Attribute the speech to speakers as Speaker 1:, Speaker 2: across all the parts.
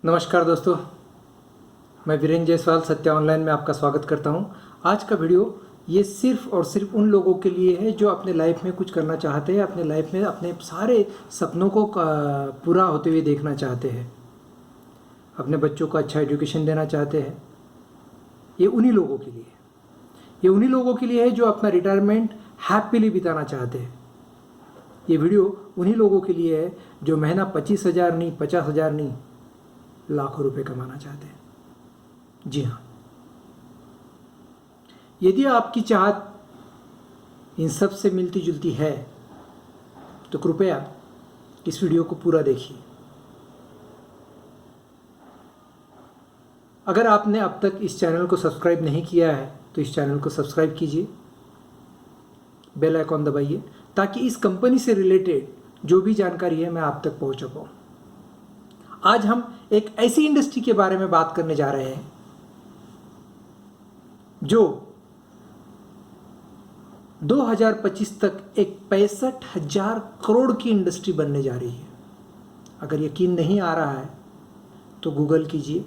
Speaker 1: नमस्कार दोस्तों, मैं वीरेंद्र जायसवाल सत्या ऑनलाइन में आपका स्वागत करता हूं। आज का वीडियो ये सिर्फ और सिर्फ उन लोगों के लिए है जो अपने लाइफ में कुछ करना चाहते हैं, अपने लाइफ में अपने सारे सपनों को पूरा होते हुए देखना चाहते हैं, अपने बच्चों को अच्छा एजुकेशन देना चाहते हैं। ये उन्हीं लोगों के लिए है। ये उन्हीं लोगों के लिए है जो अपना रिटायरमेंट हैप्पीली बिताना चाहते हैं। ये वीडियो उन्हीं लोगों के लिए है जो महीना 25,000 नहीं, 50,000 नहीं, लाखों रुपए कमाना चाहते हैं। जी हाँ, यदि आपकी चाहत इन सब से मिलती जुलती है तो कृपया इस वीडियो को पूरा देखिए। अगर आपने अब तक इस चैनल को सब्सक्राइब नहीं किया है तो इस चैनल को सब्सक्राइब कीजिए, बेल आइकॉन दबाइए ताकि इस कंपनी से रिलेटेड जो भी जानकारी है मैं आप तक पहुंचा पाऊँ। आज हम एक ऐसी इंडस्ट्री के बारे में बात करने जा रहे हैं जो 2025 तक एक 65,000 करोड़ की इंडस्ट्री बनने जा रही है। अगर यकीन नहीं आ रहा है तो गूगल कीजिए,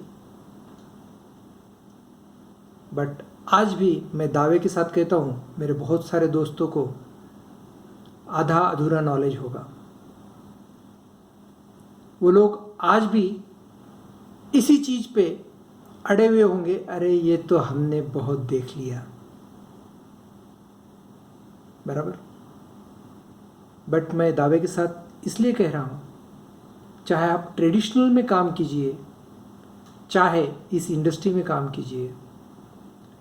Speaker 1: बट आज भी मैं दावे के साथ कहता हूं, मेरे बहुत सारे दोस्तों को आधा अधूरा नॉलेज होगा। वो लोग आज भी इसी चीज पे अड़े हुए होंगे, अरे ये तो हमने बहुत देख लिया, बराबर। बट मैं दावे के साथ इसलिए कह रहा हूं, चाहे आप ट्रेडिशनल में काम कीजिए, चाहे इस इंडस्ट्री में काम कीजिए,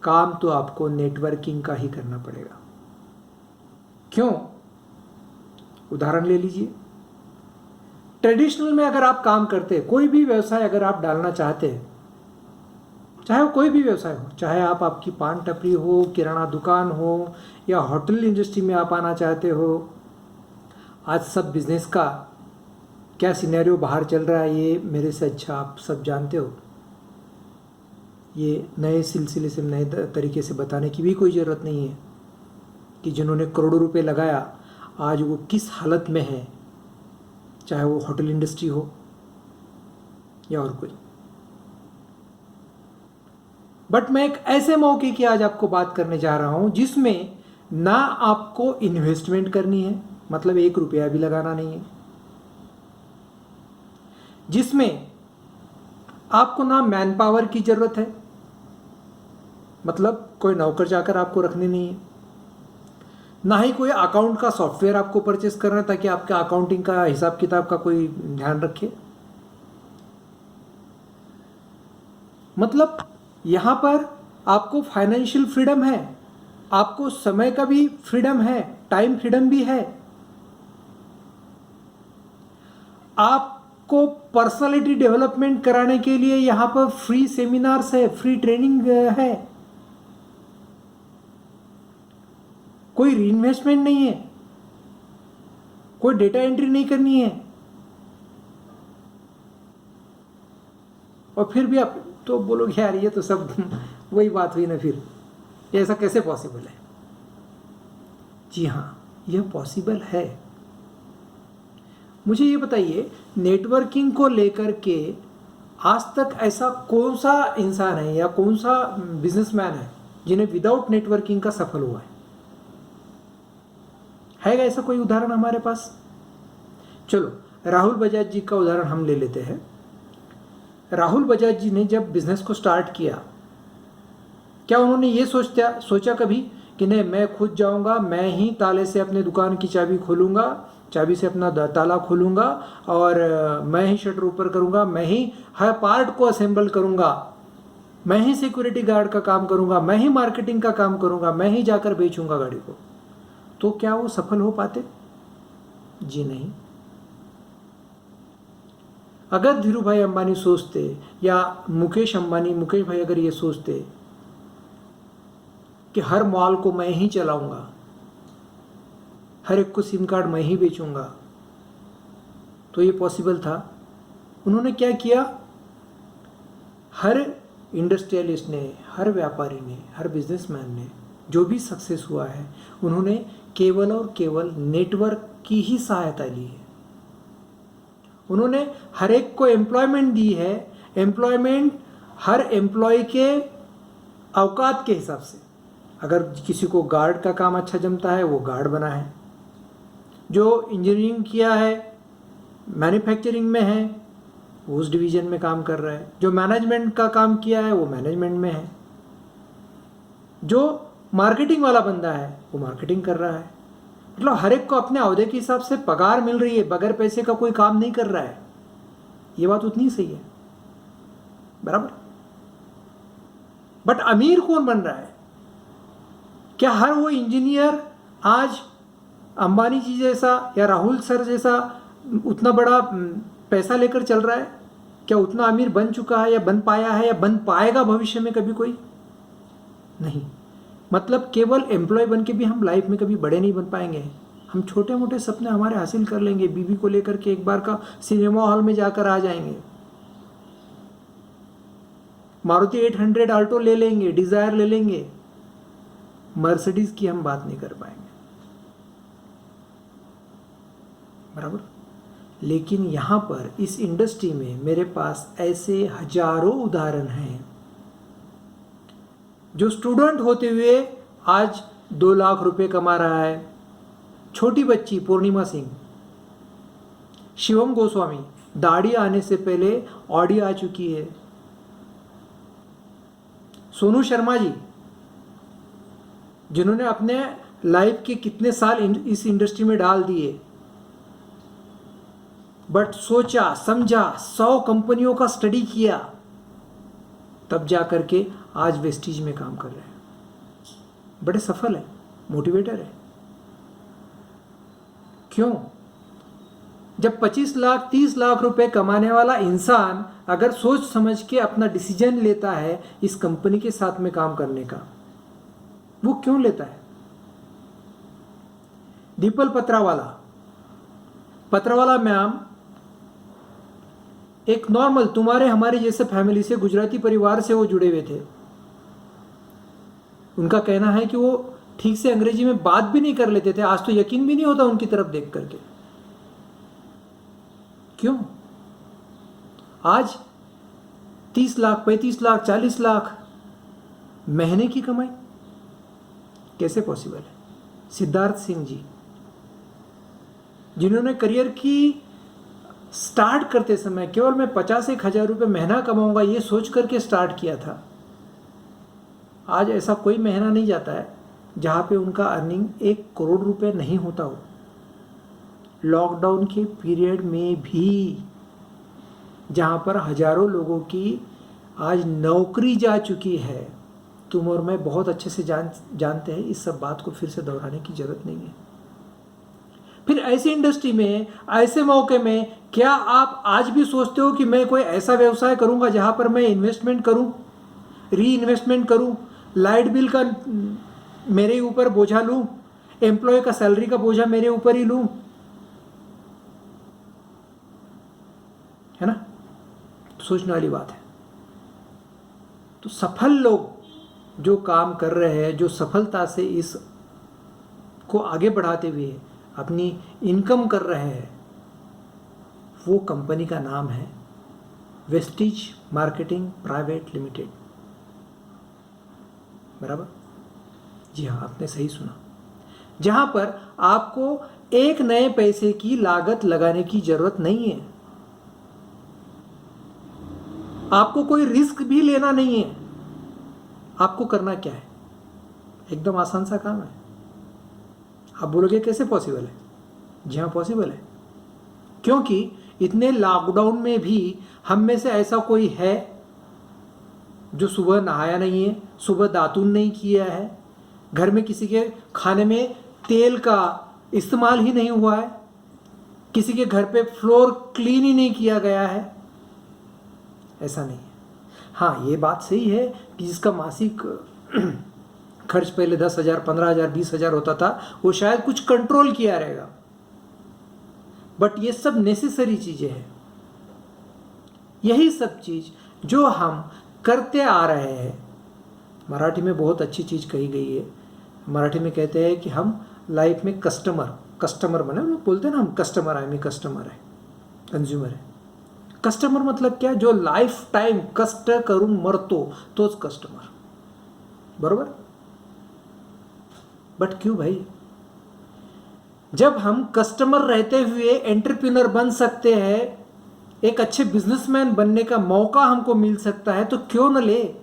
Speaker 1: काम तो आपको नेटवर्किंग का ही करना पड़ेगा। क्यों? उदाहरण ले लीजिए। ट्रेडिशनल में अगर आप काम करते हैं, कोई भी व्यवसाय अगर आप डालना चाहते हैं, चाहे वो कोई भी व्यवसाय हो, चाहे आपकी पान टपरी हो, किराना दुकान हो, या होटल इंडस्ट्री में आप आना चाहते हो, आज सब बिजनेस का क्या सिनेरियो बाहर चल रहा है ये मेरे से अच्छा आप सब जानते हो। ये नए सिलसिले से, नए तरीके से बताने की भी कोई ज़रूरत नहीं है कि जिन्होंने करोड़ों रुपए लगाया आज वो किस हालत में है, चाहे वो होटल इंडस्ट्री हो या और कोई। बट मैं एक ऐसे मौके की आज आपको बात करने जा रहा हूं जिसमें ना आपको इन्वेस्टमेंट करनी है, मतलब 1 रुपया भी लगाना नहीं है, जिसमें आपको ना मैन पावर की जरूरत है, मतलब कोई नौकर जाकर आपको रखने नहीं है, ना ही कोई अकाउंट का सॉफ्टवेयर आपको परचेस करना है ताकि आपका अकाउंटिंग का हिसाब किताब का कोई ध्यान रखे। मतलब यहां पर आपको फाइनेंशियल फ्रीडम है, आपको समय का भी फ्रीडम है, टाइम फ्रीडम भी है, आपको पर्सनालिटी डेवलपमेंट कराने के लिए यहां पर फ्री सेमिनार्स है, फ्री ट्रेनिंग है, कोई रीइन्वेस्टमेंट नहीं है, कोई डेटा एंट्री नहीं करनी है। और फिर भी आप तो बोलोगे यार ये तो सब वही बात हुई ना, फिर ये ऐसा कैसे पॉसिबल है? जी हाँ, यह पॉसिबल है। मुझे ये बताइए, नेटवर्किंग को लेकर के आज तक ऐसा कौन सा इंसान है या कौन सा बिजनेसमैन है जिन्हें विदाउट नेटवर्किंग का सफल हुआ है ऐसा कोई उदाहरण हमारे पास? चलो राहुल बजाज जी का उदाहरण हम ले लेते हैं। राहुल बजाज जी ने जब बिजनेस को स्टार्ट किया, क्या उन्होंने ये सोचा कभी कि नहीं मैं खुद जाऊंगा, मैं ही ताले से अपने दुकान की चाबी खोलूंगा, चाबी से अपना ताला खोलूंगा और मैं ही शटर ऊपर करूंगा, मैं ही हर पार्ट को असेंबल करूंगा, मैं ही सिक्योरिटी गार्ड का काम करूंगा, मैं ही मार्केटिंग का काम करूंगा, मैं ही जाकर बेचूंगा गाड़ी को, तो क्या वो सफल हो पाते? जी नहीं। अगर धीरू भाई अंबानी सोचते या मुकेश भाई अगर ये सोचते कि हर मॉल को मैं ही चलाऊंगा, हर एक को सिम कार्ड मैं ही बेचूंगा, तो ये पॉसिबल था। उन्होंने क्या किया? हर इंडस्ट्रियलिस्ट ने, हर व्यापारी ने, हर बिजनेसमैन ने जो भी सक्सेस हुआ है, उन्होंने केवल और केवल नेटवर्क की ही सहायता ली है। उन्होंने हर एक को एम्प्लॉयमेंट दी है, एम्प्लॉयमेंट हर एम्प्लॉय के औकात के हिसाब से, अगर किसी को गार्ड का काम अच्छा जमता है वो गार्ड बना है, जो इंजीनियरिंग किया है, मैन्युफैक्चरिंग में है वो उस डिवीजन में काम कर रहा है, जो मैनेजमेंट का काम किया है वो मैनेजमेंट में है, जो मार्केटिंग वाला बंदा है वो मार्केटिंग कर रहा है। मतलब हर एक को अपने अहदे के हिसाब से पगार मिल रही है, बगैर पैसे का कोई काम नहीं कर रहा है। ये बात उतनी सही है, बराबर। बट अमीर कौन बन रहा है? क्या हर वो इंजीनियर आज अंबानी जी जैसा या राहुल सर जैसा उतना बड़ा पैसा लेकर चल रहा है? क्या उतना अमीर बन चुका है या बन पाया है या बन पाएगा भविष्य में कभी कोई? नहीं। मतलब केवल एम्प्लॉय बन के भी हम लाइफ में कभी बड़े नहीं बन पाएंगे। हम छोटे मोटे सपने हमारे हासिल कर लेंगे, बीवी को लेकर के एक बार का सिनेमा हॉल में जाकर आ जाएंगे, मारुति 800 आल्टो ले लेंगे, डिजायर ले लेंगे, मर्सिडीज की हम बात नहीं कर पाएंगे, बराबर। लेकिन यहाँ पर इस इंडस्ट्री में मेरे पास ऐसे हजारों उदाहरण हैं जो स्टूडेंट होते हुए आज 2 लाख रुपए कमा रहा है। छोटी बच्ची पूर्णिमा सिंह, शिवम गोस्वामी, दाढ़ी आने से पहले ऑडी आ चुकी है। सोनू शर्मा जी, जिन्होंने अपने लाइफ के कितने साल इस इंडस्ट्री में डाल दिए, बट सोचा समझा, 100 कंपनियों का स्टडी किया, तब जा करके आज वेस्टीज में काम कर रहे हैं। बड़े सफल है, मोटिवेटर है। क्यों? जब 25 लाख 30 लाख रुपए कमाने वाला इंसान अगर सोच समझ के अपना डिसीजन लेता है इस कंपनी के साथ में काम करने का, वो क्यों लेता है? दीपल पत्रवाला मैम एक नॉर्मल तुम्हारे हमारे जैसे फैमिली से, गुजराती परिवार से वो जुड़े हुए थे। उनका कहना है कि वो ठीक से अंग्रेजी में बात भी नहीं कर लेते थे। आज तो यकीन भी नहीं होता उनकी तरफ देख करके। क्यों? आज 30 लाख 35 लाख 40 लाख महीने की कमाई कैसे पॉसिबल है? सिद्धार्थ सिंह जी, जिन्होंने करियर की स्टार्ट करते समय केवल मैं 50-1 हज़ार रुपये महीना कमाऊंगा ये सोच करके स्टार्ट किया था, आज ऐसा कोई महीना नहीं जाता है जहाँ पे उनका अर्निंग 1 करोड़ रुपए नहीं होता हो। लॉकडाउन के पीरियड में भी जहाँ पर हजारों लोगों की आज नौकरी जा चुकी है, तुम और मैं बहुत अच्छे से जानते हैं, इस सब बात को फिर से दोहराने की जरूरत नहीं है। फिर ऐसी इंडस्ट्री में, ऐसे मौके में क्या आप आज भी सोचते हो कि मैं कोई ऐसा व्यवसाय करूंगा जहां पर मैं इन्वेस्टमेंट करूं, री इन्वेस्टमेंट करूं, लाइट बिल का मेरे ऊपर बोझा लूं, एम्प्लॉय का सैलरी का बोझा मेरे ऊपर ही लूं? है ना? तो सोचने वाली बात है। तो सफल लोग जो काम कर रहे हैं, जो सफलता से इस को आगे बढ़ाते हुए अपनी इनकम कर रहे हैं, वो कंपनी का नाम है वेस्टीज मार्केटिंग प्राइवेट लिमिटेड, बराबर। जी हाँ, आपने सही सुना। जहां पर आपको एक नए पैसे की लागत लगाने की जरूरत नहीं है, आपको कोई रिस्क भी लेना नहीं है। आपको करना क्या है? एकदम आसान सा काम है। आप बोलोगे कैसे पॉसिबल है? जी हाँ, पॉसिबल है। क्योंकि इतने लॉकडाउन में भी हम में से ऐसा कोई है जो सुबह नहाया नहीं है, सुबह दातुन नहीं किया है, घर में किसी के खाने में तेल का इस्तेमाल ही नहीं हुआ है, किसी के घर पे फ्लोर क्लीन ही नहीं किया गया है? ऐसा नहीं है। हाँ, ये बात सही है कि जिसका मासिक खर्च पहले 10,000, 15,000, 20,000 होता था, वो शायद कुछ कंट्रोल किया रहेगा, बट ये सब नेसेसरी चीजें हैं। यही सब चीज जो हम करते आ रहे हैं। मराठी में बहुत अच्छी चीज कही गई है। मराठी में कहते हैं कि हम लाइफ में कस्टमर बने, बोलते हैं ना हम कस्टमर है, मैं कस्टमर है, कंज्यूमर है। कस्टमर मतलब क्या? जो लाइफ टाइम कष्ट करून मरतो तोच कस्टमर, बरोबर? बट क्यों भाई? जब हम कस्टमर रहते हुए एंटरप्रेन्योर बन सकते हैं, एक अच्छे बिजनेसमैन बनने का मौका हमको मिल सकता है, तो क्यों न ले?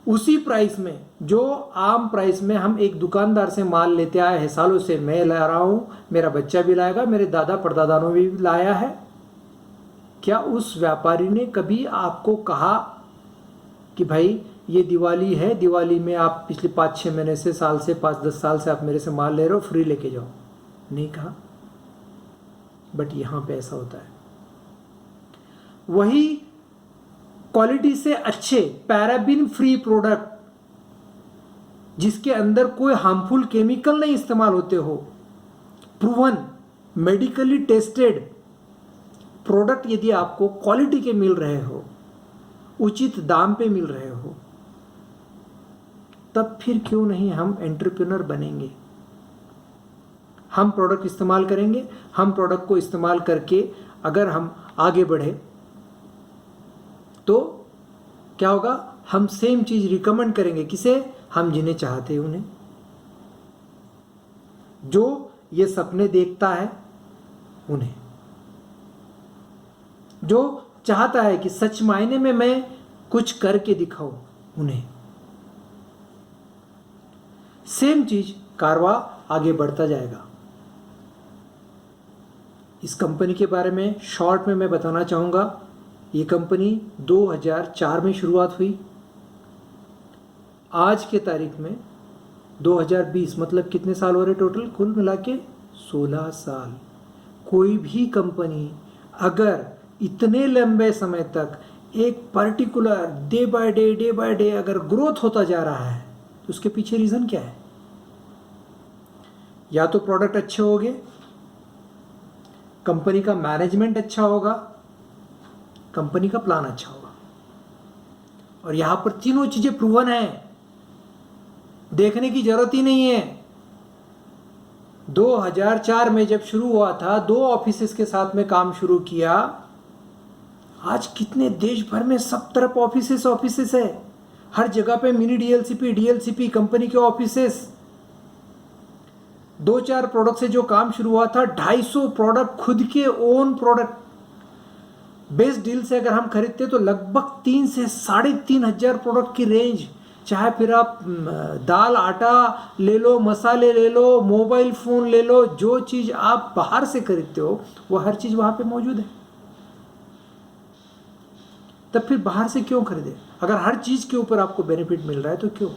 Speaker 1: उसी प्राइस में, जो आम प्राइस में हम एक दुकानदार से माल लेते आए हैं सालों से, मैं ला रहा हूं, मेरा बच्चा भी लाएगा, मेरे दादा परदादा ने भी लाया है, क्या उस व्यापारी ने कभी आपको कहा कि भाई ये दिवाली है, दिवाली में आप पिछले 5-6 महीने से, साल से, 5-10 साल से आप मेरे से माल ले रहे हो, फ्री लेके जाओ? नहीं कहा। बट यहां पे ऐसा होता है। वही क्वालिटी से अच्छे पैराबिन फ्री प्रोडक्ट, जिसके अंदर कोई हार्मफुल केमिकल नहीं इस्तेमाल होते हो, प्रूवन मेडिकली टेस्टेड प्रोडक्ट यदि आपको क्वालिटी के मिल रहे हो, उचित दाम पे मिल रहे हो, तब फिर क्यों नहीं हम एंटरप्रेन्योर बनेंगे? हम प्रोडक्ट इस्तेमाल करेंगे, हम प्रोडक्ट को इस्तेमाल करके अगर हम आगे बढ़े तो क्या होगा? हम सेम चीज रिकमेंड करेंगे, किसे? हम जिन्हें चाहते हैं उन्हें। जो ये सपने देखता है उन्हें, जो चाहता है कि सच मायने में मैं कुछ करके दिखाऊं उन्हें। सेम चीज कारवा आगे बढ़ता जाएगा। इस कंपनी के बारे में शॉर्ट में मैं बताना चाहूंगा। ये कंपनी 2004 में शुरुआत हुई। आज के तारीख में 2020, मतलब कितने साल हो रहे टोटल कुल मिला के? 16 साल। कोई भी कंपनी अगर इतने लंबे समय तक एक पर्टिकुलर डे बाय डे अगर ग्रोथ होता जा रहा है, तो उसके पीछे रीजन क्या है? या तो प्रोडक्ट अच्छे होंगे, कंपनी का मैनेजमेंट अच्छा होगा, कंपनी का प्लान अच्छा होगा। और यहां पर तीनों चीजें प्रूवन है, देखने की जरूरत ही नहीं है। 2004 में जब शुरू हुआ था, 2 ऑफिसेस के साथ में काम शुरू किया। आज कितने देश भर में सब तरफ ऑफिसेस है, हर जगह पे मिनी डीएलसीपी कंपनी के ऑफिसेस। 2-4 प्रोडक्ट से जो काम शुरू हुआ था, 250 प्रोडक्ट खुद के ओन प्रोडक्ट बेस्ट डील से अगर हम खरीदते तो लगभग 3 से 3,500 प्रोडक्ट की रेंज। चाहे फिर आप दाल आटा ले लो, मसाले ले लो, मोबाइल फोन ले लो, जो चीज आप बाहर से खरीदते हो वो हर चीज वहां पे मौजूद है। तब फिर बाहर से क्यों खरीदे? अगर हर चीज के ऊपर आपको बेनिफिट मिल रहा है तो क्यों?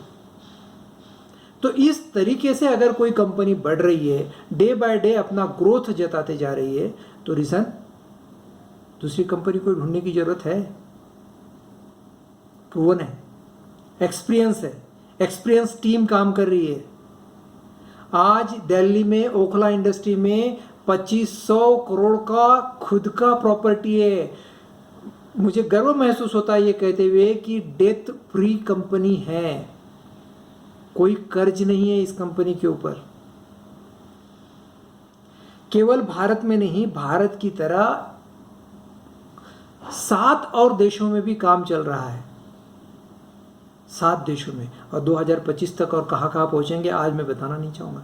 Speaker 1: तो इस तरीके से अगर कोई कंपनी बढ़ रही है, डे बाय डे अपना ग्रोथ जताते जा रही है, तो रीजन दूसरी कंपनी को ढूंढने की जरूरत है। प्रूवन है, एक्सपीरियंस है, एक्सपीरियंस टीम काम कर रही है। आज दिल्ली में ओखला इंडस्ट्री में 2500 करोड़ का खुद का प्रॉपर्टी है। मुझे गर्व महसूस होता है ये कहते हुए कि डेथ फ्री कंपनी है, कोई कर्ज नहीं है इस कंपनी के ऊपर। केवल भारत में नहीं, भारत की तरह 7 और देशों में भी काम चल रहा है, 7 देशों में। और 2025 तक और कहां कहां पहुंचेंगे आज मैं बताना नहीं चाहूंगा।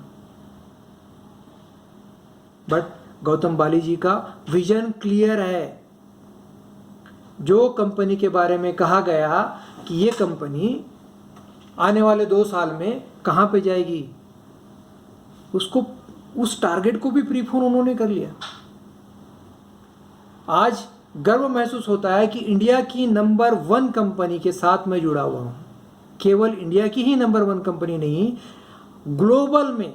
Speaker 1: बट गौतम बाली जी का विजन क्लियर है। जो कंपनी के बारे में कहा गया कि ये कंपनी आने वाले 2 साल में कहां पे जाएगी, उसको, उस टारगेट को भी प्रीफोन उन्होंने कर लिया। आज गर्व महसूस होता है कि इंडिया की नंबर 1 कंपनी के साथ मैं जुड़ा हुआ हूं। केवल इंडिया की ही नंबर 1 कंपनी नहीं, ग्लोबल में,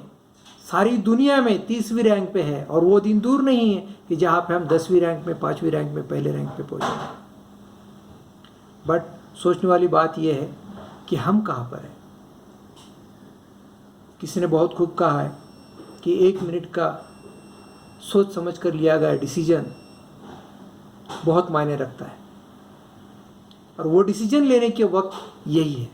Speaker 1: सारी दुनिया में 30वीं रैंक पे है। और वो दिन दूर नहीं है कि जहां पे हम 10वीं रैंक में, 5वीं रैंक में, पहले रैंक पे पहुंचेंगे। बट सोचने वाली बात यह है कि हम कहां पर हैं। किसी ने बहुत खूब कहा है कि 1 मिनट का सोच समझ कर लिया गया डिसीजन बहुत मायने रखता है। और वो डिसीजन लेने के वक्त यही है।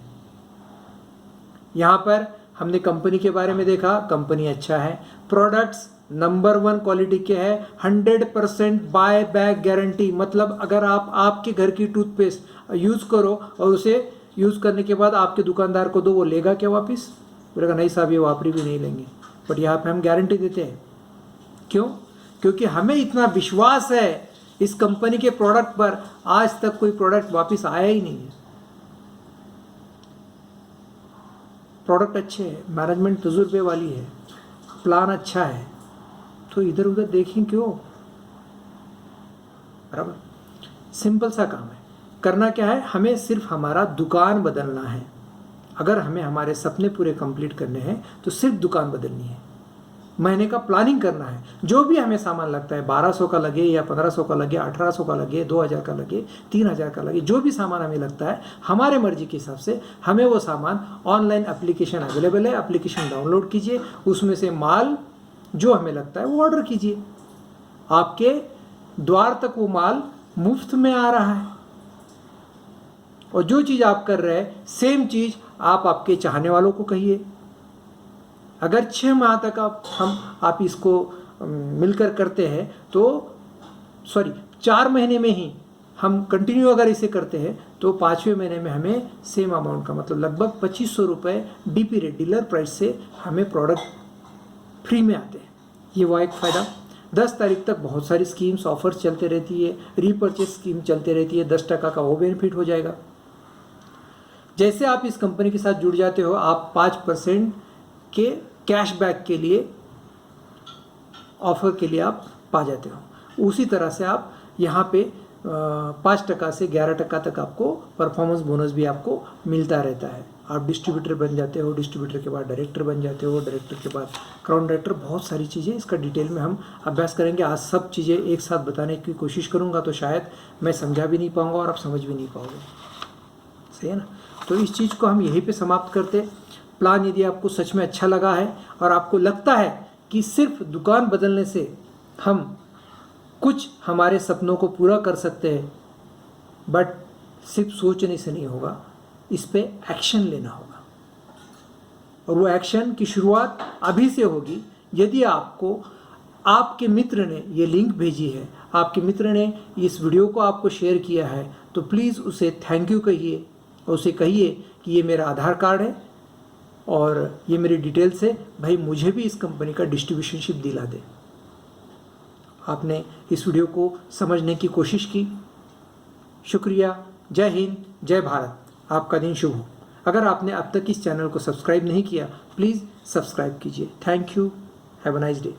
Speaker 1: यहां पर हमने कंपनी के बारे में देखा, कंपनी अच्छा है, प्रोडक्ट्स नंबर 1 क्वालिटी के है, 100% बाय बैक गारंटी, मतलब अगर आप आपके घर की टूथपेस्ट यूज़ करो और उसे यूज़ करने के बाद आपके दुकानदार को दो, वो लेगा क्या वापस? बोलेगा नहीं साहब ये वापरी भी नहीं लेंगे। बट यहाँ पे हम गारंटी देते हैं। क्यों? क्योंकि हमें इतना विश्वास है इस कंपनी के प्रोडक्ट पर, आज तक कोई प्रोडक्ट वापस आया ही नहीं है। प्रोडक्ट अच्छे हैं, मैनेजमेंट तजुर्बे वाली है, प्लान अच्छा है, तो इधर उधर देखें क्यों? बराबर, सिंपल सा काम है। करना क्या है, हमें सिर्फ हमारा दुकान बदलना है। अगर हमें हमारे सपने पूरे कंप्लीट करने हैं तो सिर्फ दुकान बदलनी है। महीने का प्लानिंग करना है, जो भी हमें सामान लगता है, 1200 का लगे या 1500 का लगे, 1800 का लगे, 2000 का लगे, 3000 का लगे, जो भी सामान हमें लगता है हमारे मर्जी के हिसाब से हमें वो सामान, ऑनलाइन एप्लीकेशन अवेलेबल है, एप्लीकेशन डाउनलोड कीजिए, उसमें से माल जो हमें लगता है वो ऑर्डर कीजिए। आपके द्वार तक वो माल मुफ्त में आ रहा है, और जो चीज़ आप कर रहे हैं सेम चीज़ आप आपके चाहने वालों को कहिए। अगर 6 माह तक आप इसको मिलकर करते हैं तो 4 महीने में ही हम कंटिन्यू अगर इसे करते हैं तो 5वें महीने में हमें सेम अमाउंट का, मतलब लगभग 2500 रुपये डीपी रेट, डीलर प्राइस से हमें प्रोडक्ट फ्री में आते हैं। ये वो एक फ़ायदा। 10 तारीख तक बहुत सारी स्कीम्स, ऑफर्स चलते रहती है, रीपर्चेज स्कीम चलती रहती है, 10% का वो बेनिफिट हो जाएगा। जैसे आप इस कंपनी के साथ जुड़ जाते हो, आप 5% के कैशबैक के लिए, ऑफर के लिए आप पा जाते हो। उसी तरह से आप यहाँ पे 5% से 11% तक आपको परफॉर्मेंस बोनस भी आपको मिलता रहता है। आप डिस्ट्रीब्यूटर बन जाते हो, डिस्ट्रीब्यूटर के बाद डायरेक्टर बन जाते हो, डायरेक्टर के बाद क्राउन डायरेक्टर, बहुत सारी चीज़ें इसका डिटेल में हम अभ्यास करेंगे। आज सब चीज़ें एक साथ बताने की कोशिश करूँगा तो शायद मैं समझा भी नहीं पाऊँगा और आप समझ भी नहीं पाओगे। सही है ना? तो इस चीज़ को हम यहीं पे समाप्त करते। प्लान यदि आपको सच में अच्छा लगा है और आपको लगता है कि सिर्फ दुकान बदलने से हम कुछ हमारे सपनों को पूरा कर सकते हैं, बट सिर्फ सोचने से नहीं होगा, इस पे एक्शन लेना होगा। और वो एक्शन की शुरुआत अभी से होगी। यदि आपको आपके मित्र ने ये लिंक भेजी है, आपके मित्र ने इस वीडियो को आपको शेयर किया है, तो प्लीज़ उसे थैंक यू कहिए और उसे कहिए कि ये मेरा आधार कार्ड है और ये मेरी डिटेल्स है, भाई मुझे भी इस कंपनी का डिस्ट्रीब्यूशनशिप दिला दे। आपने इस वीडियो को समझने की कोशिश की, शुक्रिया। जय हिंद, जय भारत। आपका दिन शुभ हो। अगर आपने अब तक इस चैनल को सब्सक्राइब नहीं किया, प्लीज़ सब्सक्राइब कीजिए। Thank you. Have a nice day.